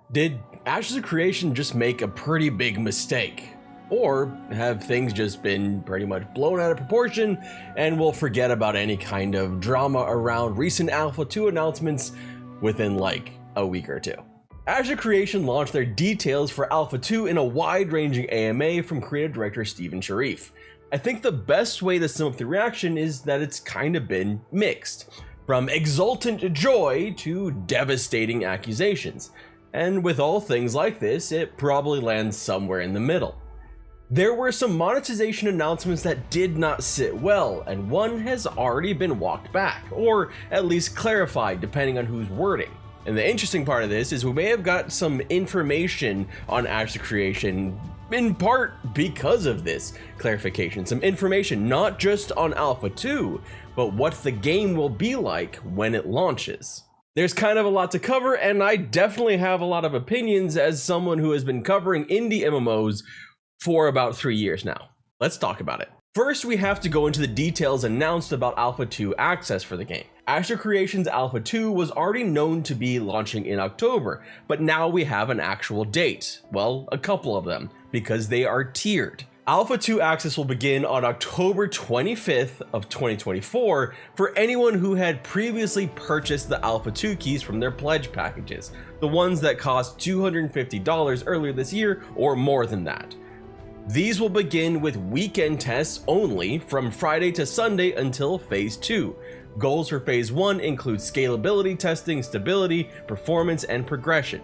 Did Ashes of Creation just make a pretty big mistake? Or have things just been pretty much blown out of proportion and we'll forget about any kind of drama around recent Alpha 2 announcements within like a week or two? Ashes of Creation launched their details for Alpha 2 in a wide-ranging AMA from creative director Steven Sharif. I think the best way to sum up the reaction is that it's kind of been mixed, from exultant joy to devastating accusations. And with all things like this, it probably lands somewhere in the middle. There were some monetization announcements that did not sit well, and one has already been walked back, or at least clarified depending on who's wording. And the interesting part of this is we may have got some information on Ashes of Creation in part because of this clarification. Some information not just on Alpha 2, but what the game will be like when it launches. There's kind of a lot to cover, and I definitely have a lot of opinions as someone who has been covering indie MMOs for about 3 years now. Let's talk about it. First, we have to go into the details announced about Alpha 2 access for the game. Ashes of Creation's Alpha 2 was already known to be launching in October, but now we have an actual date. Well, a couple of them, because they are tiered. Alpha 2 access will begin on October 25th of 2024 for anyone who had previously purchased the Alpha 2 keys from their pledge packages, the ones that cost $250 earlier this year or more than that. These will begin with weekend tests only from Friday to Sunday until Phase 2. Goals for Phase 1 include scalability testing, stability, performance, and progression.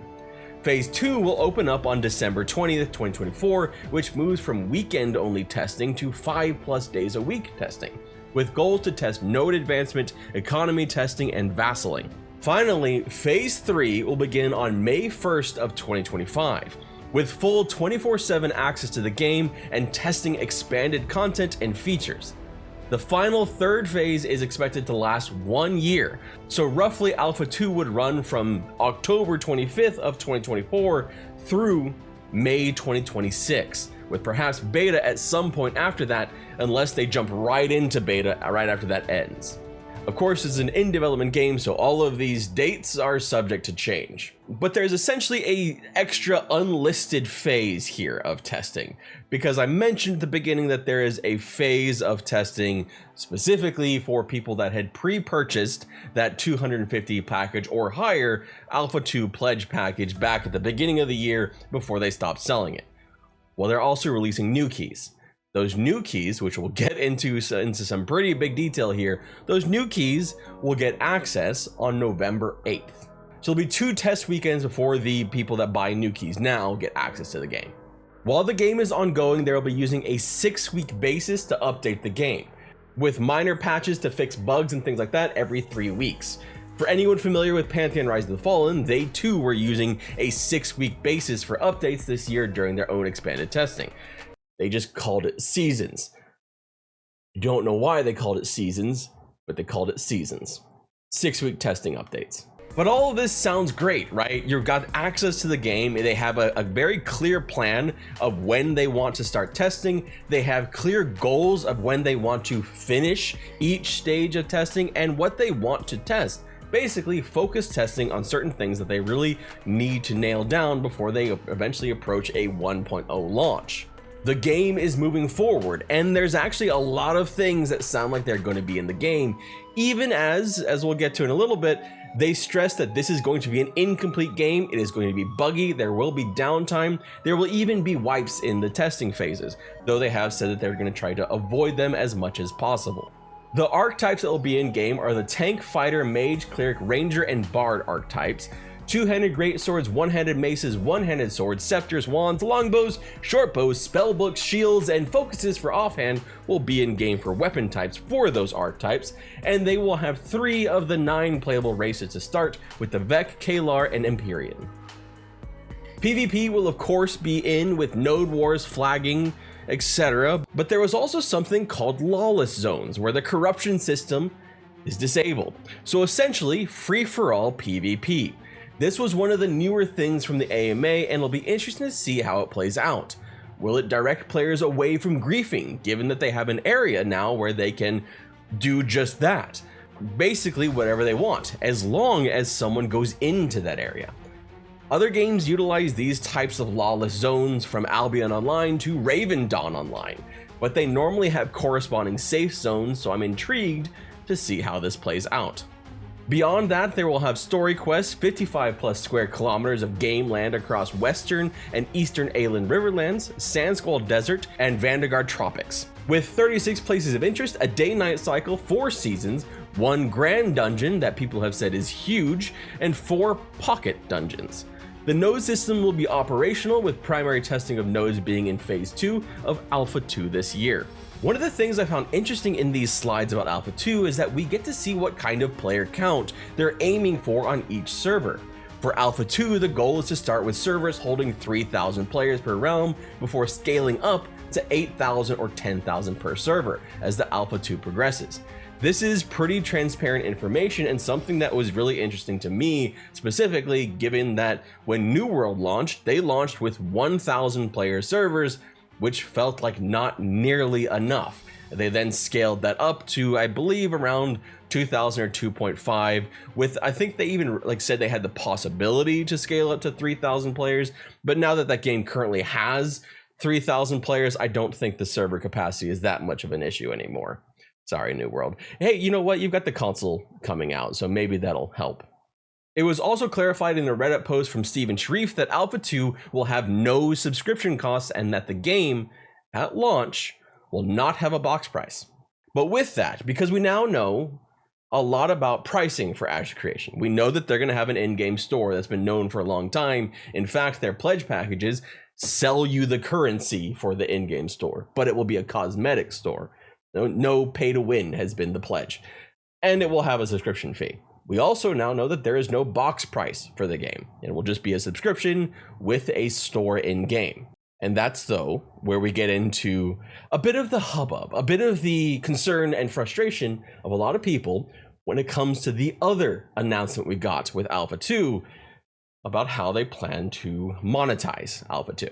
Phase 2 will open up on December 20th, 2024, which moves from weekend-only testing to 5+ days a week testing, with goals to test node advancement, economy testing, and vassaling. Finally, Phase 3 will begin on May 1st of 2025. With full 24/7 access to the game and testing expanded content and features. The final third phase is expected to last 1 year, so roughly Alpha 2 would run from October 25th of 2024 through May 2026, with perhaps beta at some point after that, unless they jump right into beta right after that ends. Of course, it's an in-development game, so all of these dates are subject to change. But there's essentially a extra unlisted phase here of testing, because I mentioned at the beginning that there is a phase of testing specifically for people that had pre-purchased that $250 package or higher Alpha 2 pledge package back at the beginning of the year before they stopped selling it. Well, they're also releasing new keys. Those new keys, which we'll get into some pretty big detail here, those new keys will get access on November 8th. So it'll be 2 test weekends before the people that buy new keys now get access to the game. While the game is ongoing, they'll be using a 6-week basis to update the game, with minor patches to fix bugs and things like that every 3 weeks. For anyone familiar with Pantheon Rise of the Fallen, they too were using a 6-week basis for updates this year during their own expanded testing. They just called it seasons. Don't know why they called it seasons, but they called it seasons. 6-week testing updates. But all of this sounds great, right? You've got access to the game. They have a very clear plan of when they want to start testing. They have clear goals of when they want to finish each stage of testing and what they want to test. Basically, focus testing on certain things that they really need to nail down before they eventually approach a 1.0 launch. The game is moving forward, and there's actually a lot of things that sound like they're going to be in the game, even as we'll get to in a little bit, they stress that this is going to be an incomplete game, it is going to be buggy, there will be downtime, there will even be wipes in the testing phases, though they have said that they're going to try to avoid them as much as possible. The archetypes that will be in game are the tank, fighter, mage, cleric, ranger, and bard archetypes. Two-handed greatswords, one-handed maces, one-handed swords, scepters, wands, longbows, shortbows, spellbooks, shields, and focuses for offhand will be in game for weapon types for those archetypes, and they will have 3 of the 9 playable races to start with the Vec, Kalar, and Empyrean. PvP will of course be in with node wars, flagging, etc., but there was also something called lawless zones where the corruption system is disabled. So essentially free-for-all PvP. This was one of the newer things from the AMA, and it'll be interesting to see how it plays out. Will it direct players away from griefing, given that they have an area now where they can do just that? Basically whatever they want, as long as someone goes into that area. Other games utilize these types of lawless zones, from Albion Online to Raven Dawn Online, but they normally have corresponding safe zones, so I'm intrigued to see how this plays out. Beyond that, they will have story quests, 55 plus square kilometers of game land across western and eastern Aelan Riverlands, Sandsquall Desert, and Vandegar Tropics. With 36 places of interest, a day-night cycle, 4 seasons, 1 grand dungeon that people have said is huge, and 4 pocket dungeons. The node system will be operational, with primary testing of nodes being in phase 2 of Alpha 2 this year. One of the things I found interesting in these slides about Alpha 2 is that we get to see what kind of player count they're aiming for on each server. For Alpha 2, the goal is to start with servers holding 3,000 players per realm before scaling up to 8,000 or 10,000 per server as the Alpha 2 progresses. This is pretty transparent information and something that was really interesting to me, specifically given that when New World launched, they launched with 1,000 player servers, which felt like not nearly enough. They then scaled that up to, I believe, around 2,000 or 2.5, with, I think they even said they had the possibility to scale up to 3,000 players, but now that that game currently has 3,000 players, I don't think the server capacity is that much of an issue anymore. Sorry, New World. Hey, you know what? You've got the console coming out, so maybe that'll help. It was also clarified in a Reddit post from Steven Sharif that Alpha 2 will have no subscription costs and that the game, at launch, will not have a box price. But with that, because we now know a lot about pricing for Ashes Creation, we know that they're going to have an in-game store that's been known for a long time. In fact, their pledge packages sell you the currency for the in-game store, but it will be a cosmetic store. No pay to win has been the pledge, and it will have a subscription fee. We also now know that there is no box price for the game. It will just be a subscription with a store in game. And that's, though, where we get into a bit of the hubbub, a bit of the concern and frustration of a lot of people when it comes to the other announcement we got with Alpha 2 about how they plan to monetize Alpha 2.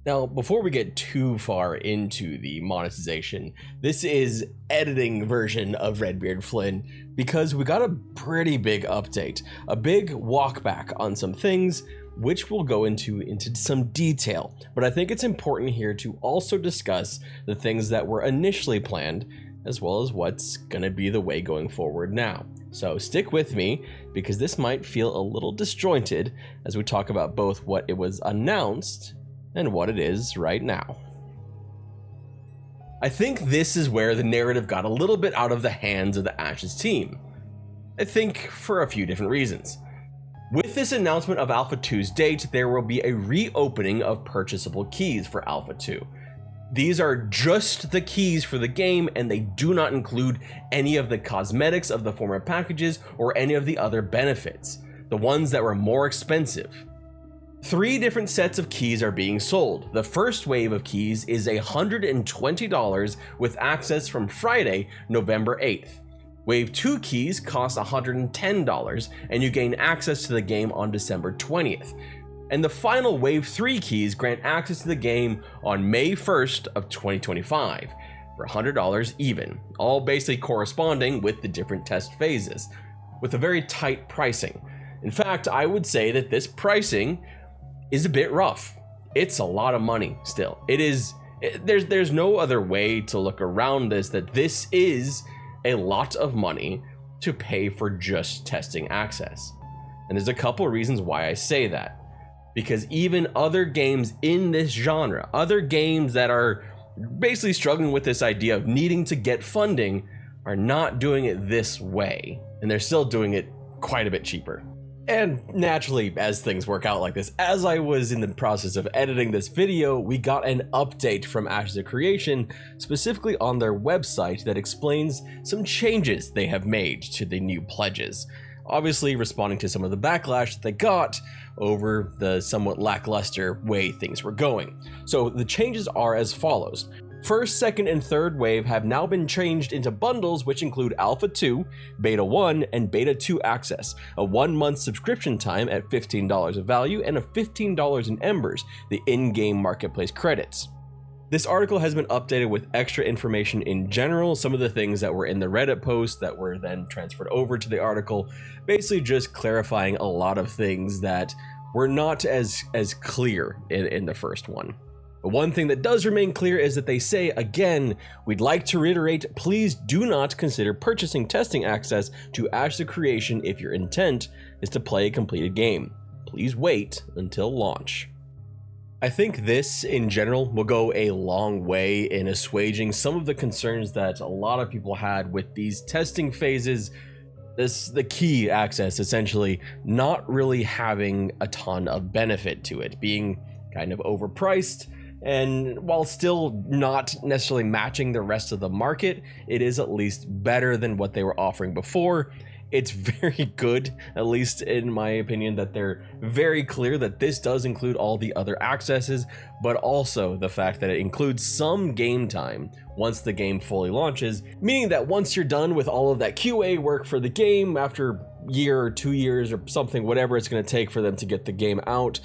Now, before we get too far into the monetization, this is editing version of Redbeard Flynn, because we got a pretty big update, a big walk back on some things, which we'll go into some detail. But I think it's important here to also discuss the things that were initially planned, as well as what's gonna be the way going forward now. So stick with me, because this might feel a little disjointed as we talk about both what it was announced and what it is right now. I think this is where the narrative got a little bit out of the hands of the Ashes team. I think for a few different reasons. With this announcement of Alpha 2's date, there will be a reopening of purchasable keys for Alpha 2. These are just the keys for the game, and they do not include any of the cosmetics of the former packages or any of the other benefits, the ones that were more expensive. 3 different sets of keys are being sold. The first wave of keys is $120 with access from Friday, November 8th. Wave 2 keys cost $110 and you gain access to the game on December 20th. And the final Wave 3 keys grant access to the game on May 1st of 2025 for $100 even, all basically corresponding with the different test phases, with a very tight pricing. In fact, I would say that this pricing is a bit rough. It's a lot of money still. There's no other way to look around this, that this is a lot of money to pay for just testing access. And there's a couple of reasons why I say that. Because even other games in this genre, other games that are basically struggling with this idea of needing to get funding, are not doing it this way. And they're still doing it quite a bit cheaper. And naturally, as things work out like this, as I was in the process of editing this video, we got an update from Ashes of Creation, specifically on their website, that explains some changes they have made to the new pledges. Obviously responding to some of the backlash that they got over the somewhat lackluster way things were going. So the changes are as follows. First, second, and third wave have now been changed into bundles, which include Alpha 2, Beta 1, and Beta 2 access, a 1-month subscription time at $15 of value, and a $15 in Embers, the in-game marketplace credits. This article has been updated with extra information in general, some of the things that were in the Reddit post that were then transferred over to the article, basically just clarifying a lot of things that were not as clear in the first one. But one thing that does remain clear is that they say, again, we'd like to reiterate, please do not consider purchasing testing access to Ash the Creation if your intent is to play a completed game. Please wait until launch. I think this, in general, will go a long way in assuaging some of the concerns that a lot of people had with these testing phases. The key access essentially not really having a ton of benefit to it, being kind of overpriced, and while still not necessarily matching the rest of the market, it is at least better than what they were offering before. It's very good, at least in my opinion, that they're very clear that this does include all the other accesses, but also the fact that it includes some game time once the game fully launches, meaning that once you're done with all of that QA work for the game, after a year or 2 years or something, whatever it's going to take for them to get the game out,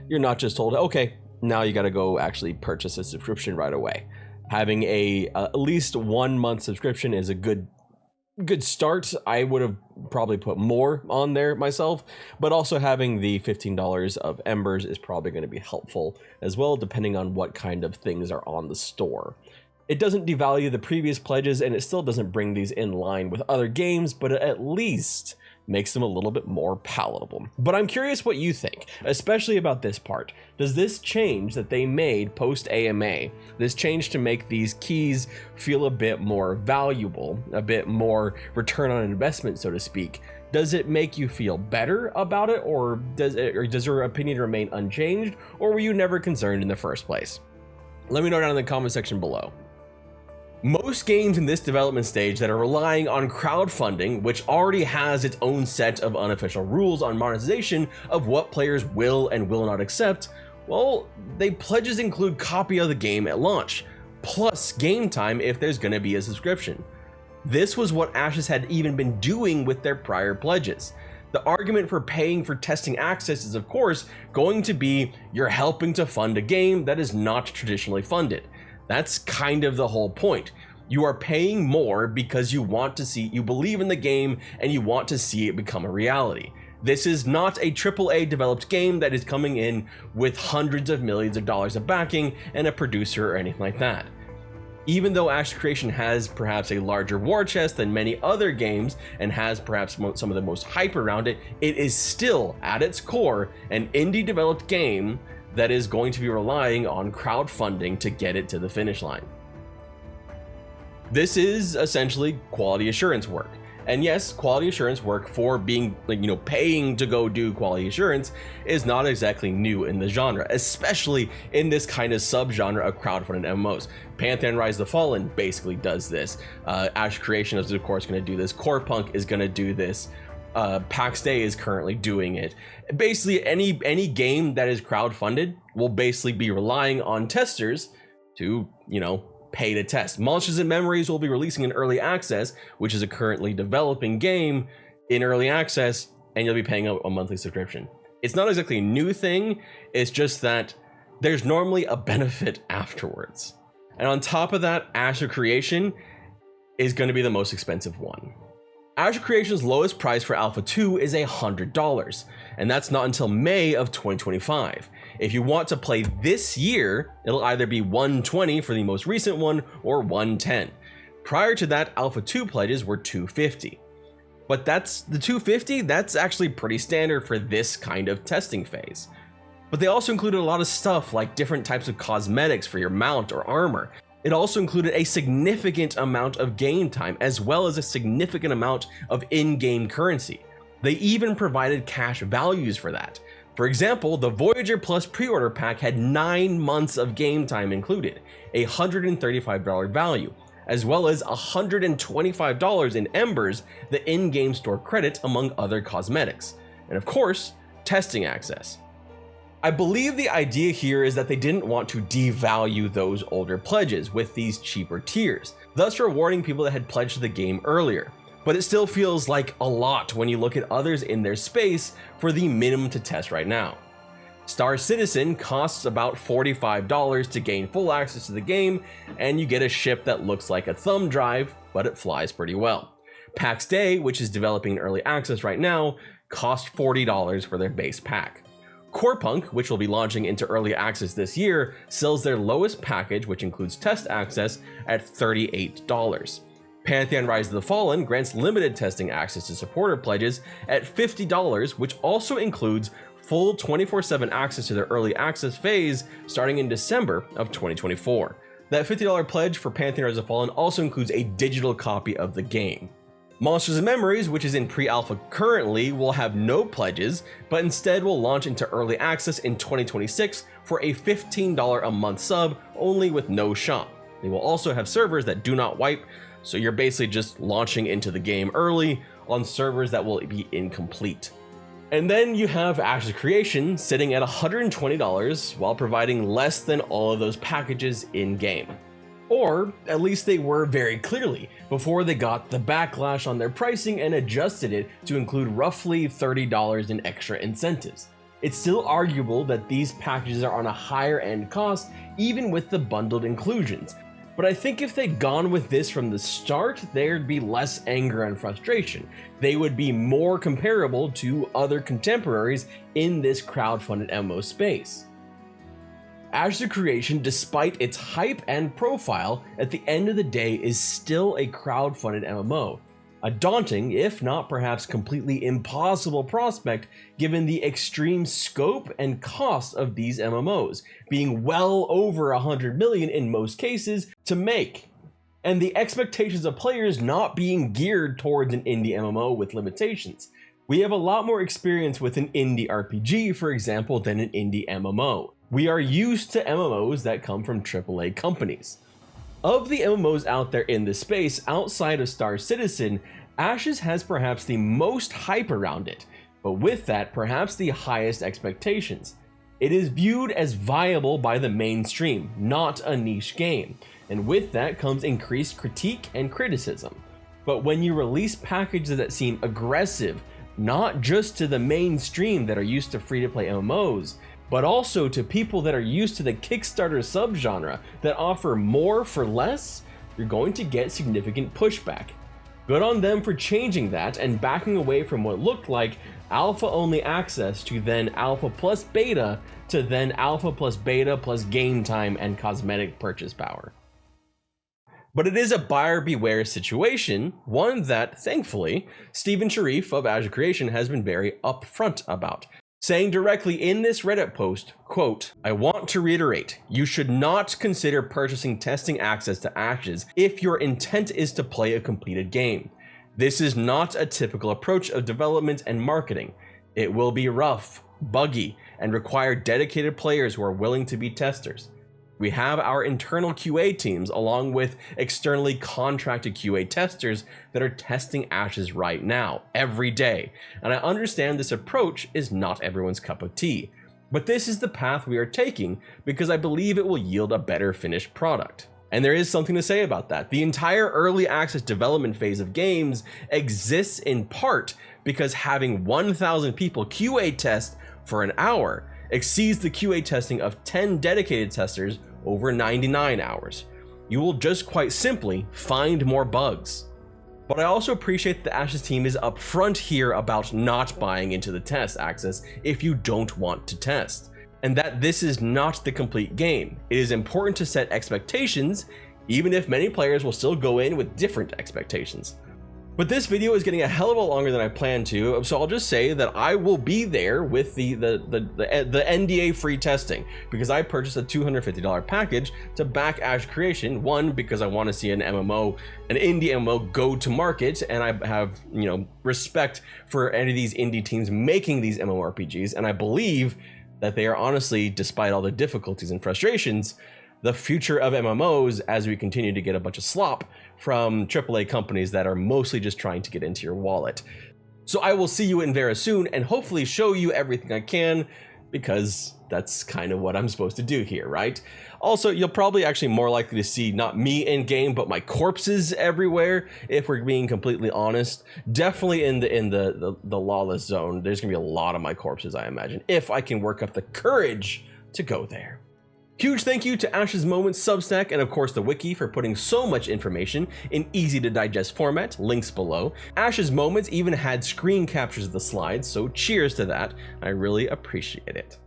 you're not just told, okay, now you got to go actually purchase a subscription right away. Having at least 1 month subscription is a good start. I would have probably put more on there myself, but also having the $15 of Embers is probably going to be helpful as well, depending on what kind of things are on the store. It doesn't devalue the previous pledges, and it still doesn't bring these in line with other games, but it at least makes them a little bit more palatable. But I'm curious what you think, especially about this part. Does this change that they made post AMA, this change to make these keys feel a bit more valuable, a bit more return on investment, so to speak, does it make you feel better about it, or does your opinion remain unchanged, or were you never concerned in the first place? Let me know down in the comment section below. Most games in this development stage that are relying on crowdfunding, which already has its own set of unofficial rules on monetization of what players will and will not accept, well, they pledges include copy of the game at launch, plus game time if there's going to be a subscription. This was what Ashes had even been doing with their prior pledges. The argument for paying for testing access is, of course, going to be you're helping to fund a game that is not traditionally funded. That's kind of the whole point. You are paying more because you believe in the game and you want to see it become a reality. This is not a AAA developed game that is coming in with hundreds of millions of dollars of backing and a producer or anything like that. Even though Ash Creation has perhaps a larger war chest than many other games and has perhaps some of the most hype around it, it is still at its core an indie developed game that is going to be relying on crowdfunding to get it to the finish line. This is essentially quality assurance work. And yes, quality assurance work for being, paying to go do quality assurance is not exactly new in the genre, especially in this kind of subgenre of crowdfunded MMOs. Pantheon Rise of the Fallen basically does this. Ash Creation is of course going to do this. Core Punk is going to do this. PAX Day is currently doing it. Basically, any game that is crowdfunded will basically be relying on testers to, pay to test. Monsters and Memories will be releasing in early access, which is a currently developing game in early access, and you'll be paying a monthly subscription. It's not exactly a new thing, it's just that there's normally a benefit afterwards. And on top of that, Ash of Creation is going to be the most expensive one. Ash of Creation's lowest price for Alpha 2 is $100, and that's not until May of 2025. If you want to play this year, it'll either be $120 for the most recent one or $110. Prior to that, Alpha 2 pledges were $250. But that's the $250, that's actually pretty standard for this kind of testing phase. But they also included a lot of stuff like different types of cosmetics for your mount or armor. It also included a significant amount of game time, as well as a significant amount of in-game currency. They even provided cash values for that. For example, the Voyager Plus pre-order pack had 9 months of game time included, a $135 value, as well as $125 in Embers, the in-game store credit, among other cosmetics. And of course, testing access. I believe the idea here is that they didn't want to devalue those older pledges with these cheaper tiers, thus rewarding people that had pledged the game earlier. But it still feels like a lot when you look at others in their space for the minimum to test right now. Star Citizen costs about $45 to gain full access to the game, and you get a ship that looks like a thumb drive, but it flies pretty well. PAX Day, which is developing in early access right now, cost $40 for their base pack. Corepunk, which will be launching into early access this year, sells their lowest package, which includes test access, at $38. Pantheon Rise of the Fallen grants limited testing access to supporter pledges at $50, which also includes full 24/7 access to their early access phase starting in December of 2024. That $50 pledge for Pantheon Rise of the Fallen also includes a digital copy of the game. Monsters and Memories, which is in pre-alpha currently, will have no pledges, but instead will launch into early access in 2026 for a $15 a month sub, only with no shop. They will also have servers that do not wipe, so you're basically just launching into the game early on servers that will be incomplete. And then you have Ashes Creation sitting at $120 while providing less than all of those packages in-game. Or at least they were very clearly before they got the backlash on their pricing and adjusted it to include roughly $30 in extra incentives. It's still arguable that these packages are on a higher end cost even with the bundled inclusions. But I think if they'd gone with this from the start, there'd be less anger and frustration. They would be more comparable to other contemporaries in this crowdfunded MMO space. Ashes of Creation, despite its hype and profile, at the end of the day is still a crowdfunded MMO. A daunting, if not perhaps completely impossible prospect given the extreme scope and cost of these MMOs, being well over 100 million in most cases to make, and the expectations of players not being geared towards an indie MMO with limitations. We have a lot more experience with an indie RPG, for example, than an indie MMO. We are used to MMOs that come from AAA companies. Of the MMOs out there in this space, outside of Star Citizen, Ashes has perhaps the most hype around it, but with that, perhaps the highest expectations. It is viewed as viable by the mainstream, not a niche game, and with that comes increased critique and criticism. But when you release packages that seem aggressive, not just to the mainstream that are used to free-to-play MMOs, but also to people that are used to the Kickstarter subgenre that offer more for less, you're going to get significant pushback. Good on them for changing that and backing away from what looked like alpha-only access to then alpha plus beta to then alpha plus beta plus game time and cosmetic purchase power. But it is a buyer beware situation, one that, thankfully, Stephen Sharif of Ashes Creation has been very upfront about, saying directly in this Reddit post, quote, "I want to reiterate, you should not consider purchasing testing access to Ashes if your intent is to play a completed game. This is not a typical approach of development and marketing. It will be rough, buggy, and require dedicated players who are willing to be testers. We have our internal QA teams along with externally contracted QA testers that are testing Ashes right now, every day. And I understand this approach is not everyone's cup of tea, but this is the path we are taking because I believe it will yield a better finished product." And there is something to say about that. The entire early access development phase of games exists in part because having 1,000 people QA test for an hour exceeds the QA testing of 10 dedicated testers over 99 hours. You will just quite simply find more bugs. But I also appreciate that the Ashes team is upfront here about not buying into the test access if you don't want to test, and that this is not the complete game. It is important to set expectations, even if many players will still go in with different expectations. But this video is getting a hell of a longer than I planned to, so I'll just say that I will be there with the NDA free testing because I purchased a $250 package to back Ashes Creation. One, because I want to see an MMO, an indie MMO go to market, and I have, respect for any of these indie teams making these MMORPGs, and I believe that they are honestly, despite all the difficulties and frustrations, the future of MMOs as we continue to get a bunch of slop from AAA companies that are mostly just trying to get into your wallet. So I will see you in Vera soon and hopefully show you everything I can, because that's kind of what I'm supposed to do here, right? Also, you'll probably actually more likely to see not me in game, but my corpses everywhere, if we're being completely honest. Definitely in the lawless zone, there's gonna be a lot of my corpses, I imagine, if I can work up the courage to go there. Huge thank you to Ash's Moments Substack and of course the wiki for putting so much information in easy to digest format, links below. Ash's Moments even had screen captures of the slides, so cheers to that. I really appreciate it.